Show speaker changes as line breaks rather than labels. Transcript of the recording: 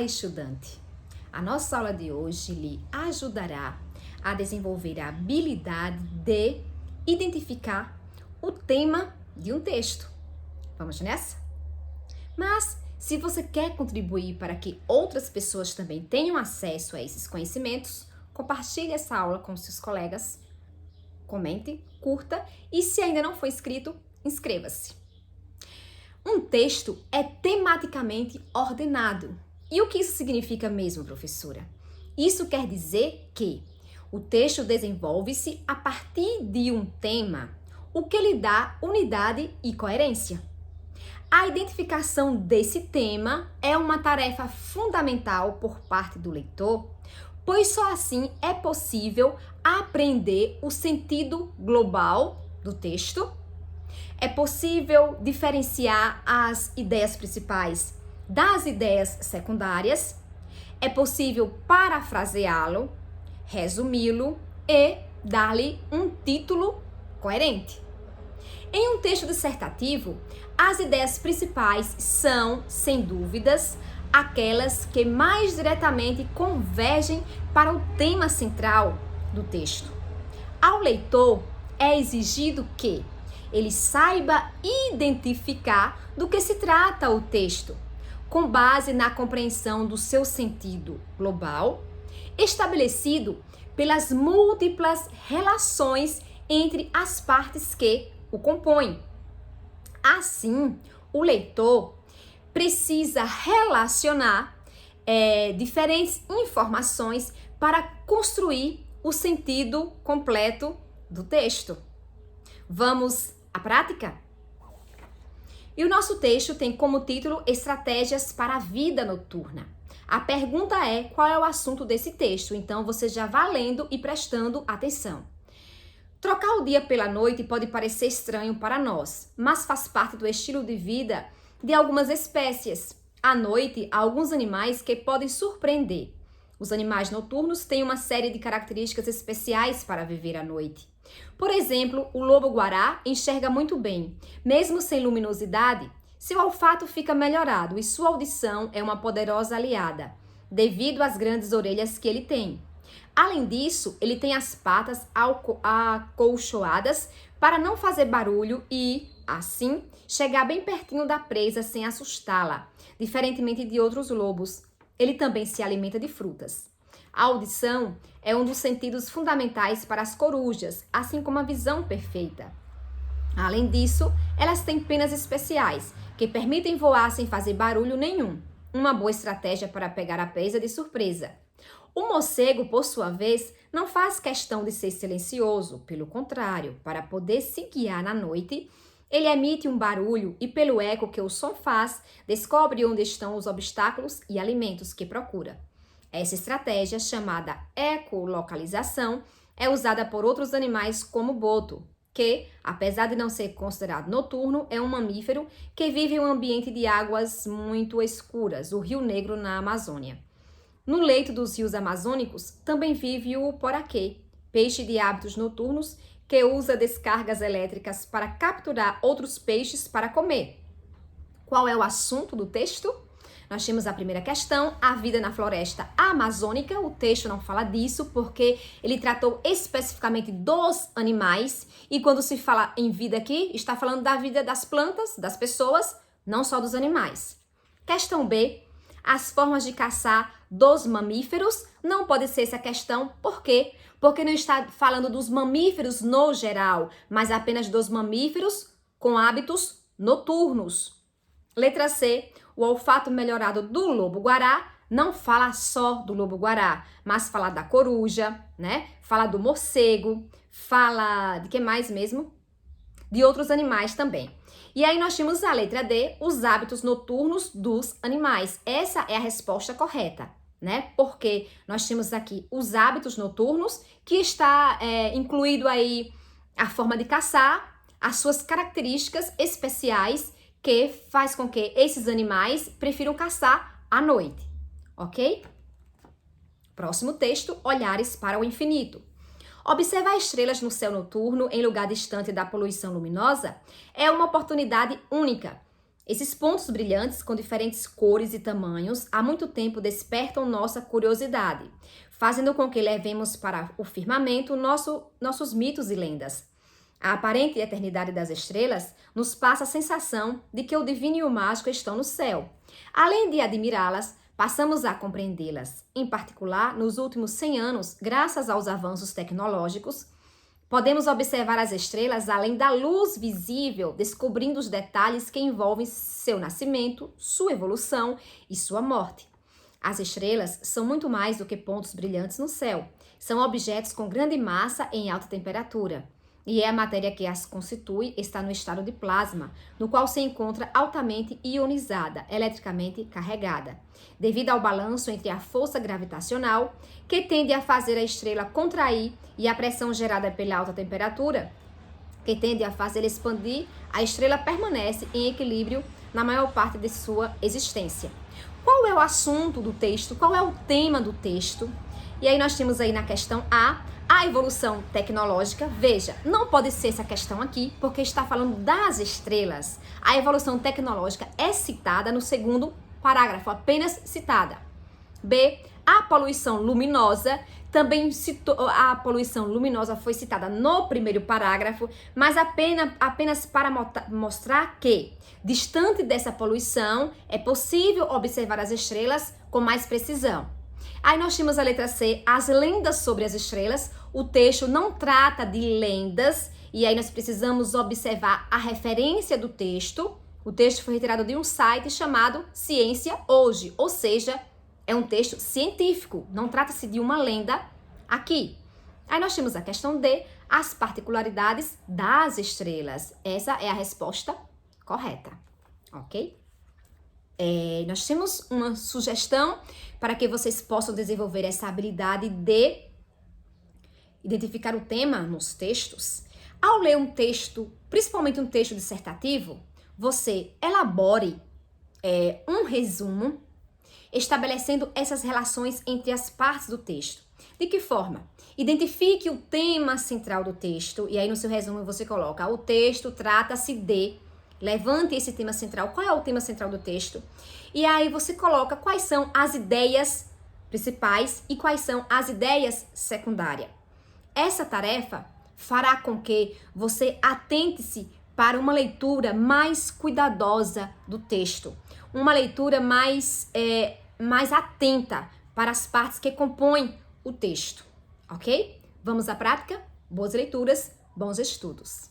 estudante! A nossa aula de hoje lhe ajudará a desenvolver a habilidade de identificar o tema de um texto. Vamos nessa? Mas, se você quer contribuir para que outras pessoas também tenham acesso a esses conhecimentos, compartilhe essa aula com seus colegas, comente, curta e, se ainda não for inscrito, inscreva-se. Um texto é tematicamente ordenado. E o que isso significa mesmo, professora? Isso quer dizer que o texto desenvolve-se a partir de um tema, o que lhe dá unidade e coerência. A identificação desse tema é uma tarefa fundamental por parte do leitor, pois só assim é possível aprender o sentido global do texto. É possível diferenciar as ideias principais das ideias secundárias. É possível parafraseá-lo, resumi-lo e dar-lhe um título coerente. Em um texto dissertativo, as ideias principais são, sem dúvidas, aquelas que mais diretamente convergem para o tema central do texto. Ao leitor é exigido que ele saiba identificar do que se trata o texto, com base na compreensão do seu sentido global, estabelecido pelas múltiplas relações entre as partes que o compõem. Assim, o leitor precisa relacionar diferentes informações para construir o sentido completo do texto. Vamos à prática? E o nosso texto tem como título Estratégias para a Vida Noturna. A pergunta é: qual é o assunto desse texto? Então você já vá lendo e prestando atenção. Trocar o dia pela noite pode parecer estranho para nós, mas faz parte do estilo de vida de algumas espécies. À noite, há alguns animais que podem surpreender. Os animais noturnos têm uma série de características especiais para viver à noite. Por exemplo, o lobo-guará enxerga muito bem. Mesmo sem luminosidade, seu olfato fica melhorado e sua audição é uma poderosa aliada, devido às grandes orelhas que ele tem. Além disso, ele tem as patas acolchoadas para não fazer barulho e, assim, chegar bem pertinho da presa sem assustá-la. Diferentemente de outros lobos, ele também se alimenta de frutas. A audição é um dos sentidos fundamentais para as corujas, assim como a visão perfeita. Além disso, elas têm penas especiais, que permitem voar sem fazer barulho nenhum. Uma boa estratégia para pegar a presa de surpresa. O morcego, por sua vez, não faz questão de ser silencioso. Pelo contrário, para poder se guiar na noite, ele emite um barulho e, pelo eco que o som faz, descobre onde estão os obstáculos e alimentos que procura. Essa estratégia, chamada ecolocalização, é usada por outros animais como o boto, que, apesar de não ser considerado noturno, é um mamífero que vive em um ambiente de águas muito escuras, o Rio Negro na Amazônia. No leito dos rios amazônicos também vive o poraquê, peixe de hábitos noturnos que usa descargas elétricas para capturar outros peixes para comer. Qual é o assunto do texto? Nós temos a primeira questão, a vida na floresta amazônica. O texto não fala disso porque ele tratou especificamente dos animais. E quando se fala em vida aqui, está falando da vida das plantas, das pessoas, não só dos animais. Questão B, as formas de caçar dos mamíferos. Não pode ser essa questão, por quê? Porque não está falando dos mamíferos no geral, mas apenas dos mamíferos com hábitos noturnos. Letra C, o olfato melhorado do lobo-guará não fala só do lobo-guará, mas fala da coruja, né? Fala do morcego, fala de que mais mesmo? De outros animais também. E aí nós temos a letra D, os hábitos noturnos dos animais. Essa é a resposta correta, né? Porque nós temos aqui os hábitos noturnos, que está incluído aí a forma de caçar, as suas características especiais, que faz com que esses animais prefiram caçar à noite, ok? Próximo texto, olhares para o infinito. Observar estrelas no céu noturno em lugar distante da poluição luminosa é uma oportunidade única. Esses pontos brilhantes, com diferentes cores e tamanhos, há muito tempo despertam nossa curiosidade, fazendo com que levemos para o firmamento nossos mitos e lendas. A aparente eternidade das estrelas nos passa a sensação de que o divino e o mágico estão no céu. Além de admirá-las, passamos a compreendê-las. Em particular, nos últimos 100 anos, graças aos avanços tecnológicos, podemos observar as estrelas além da luz visível, descobrindo os detalhes que envolvem seu nascimento, sua evolução e sua morte. As estrelas são muito mais do que pontos brilhantes no céu. São objetos com grande massa em alta temperatura. E a matéria que as constitui está no estado de plasma, no qual se encontra altamente ionizada, eletricamente carregada, devido ao balanço entre a força gravitacional, que tende a fazer a estrela contrair, e a pressão gerada pela alta temperatura, que tende a fazer expandir, a estrela permanece em equilíbrio na maior parte de sua existência. Qual é o assunto do texto? Qual é o tema do texto? E aí nós temos aí na questão a evolução tecnológica. Veja, não pode ser essa questão aqui, porque está falando das estrelas. A evolução tecnológica é citada no segundo parágrafo, apenas citada. B, a poluição luminosa, também citou, a poluição luminosa foi citada no primeiro parágrafo, mas apenas para mostrar que, distante dessa poluição, é possível observar as estrelas com mais precisão. Aí nós temos a letra C, as lendas sobre as estrelas. O texto não trata de lendas, e aí nós precisamos observar a referência do texto. O texto foi retirado de um site chamado Ciência Hoje, ou seja, é um texto científico, não trata-se de uma lenda aqui. Aí nós temos a questão D, as particularidades das estrelas. Essa é a resposta correta, ok? Nós temos uma sugestão para que vocês possam desenvolver essa habilidade de identificar o tema nos textos. Ao ler um texto, principalmente um texto dissertativo, você elabore um resumo, estabelecendo essas relações entre as partes do texto. De que forma? Identifique o tema central do texto, e aí no seu resumo você coloca: o texto trata-se de... Levante esse tema central. Qual é o tema central do texto? E aí você coloca quais são as ideias principais e quais são as ideias secundárias. Essa tarefa fará com que você atente-se para uma leitura mais cuidadosa do texto. Uma leitura mais atenta para as partes que compõem o texto. Ok? Vamos à prática? Boas leituras, bons estudos.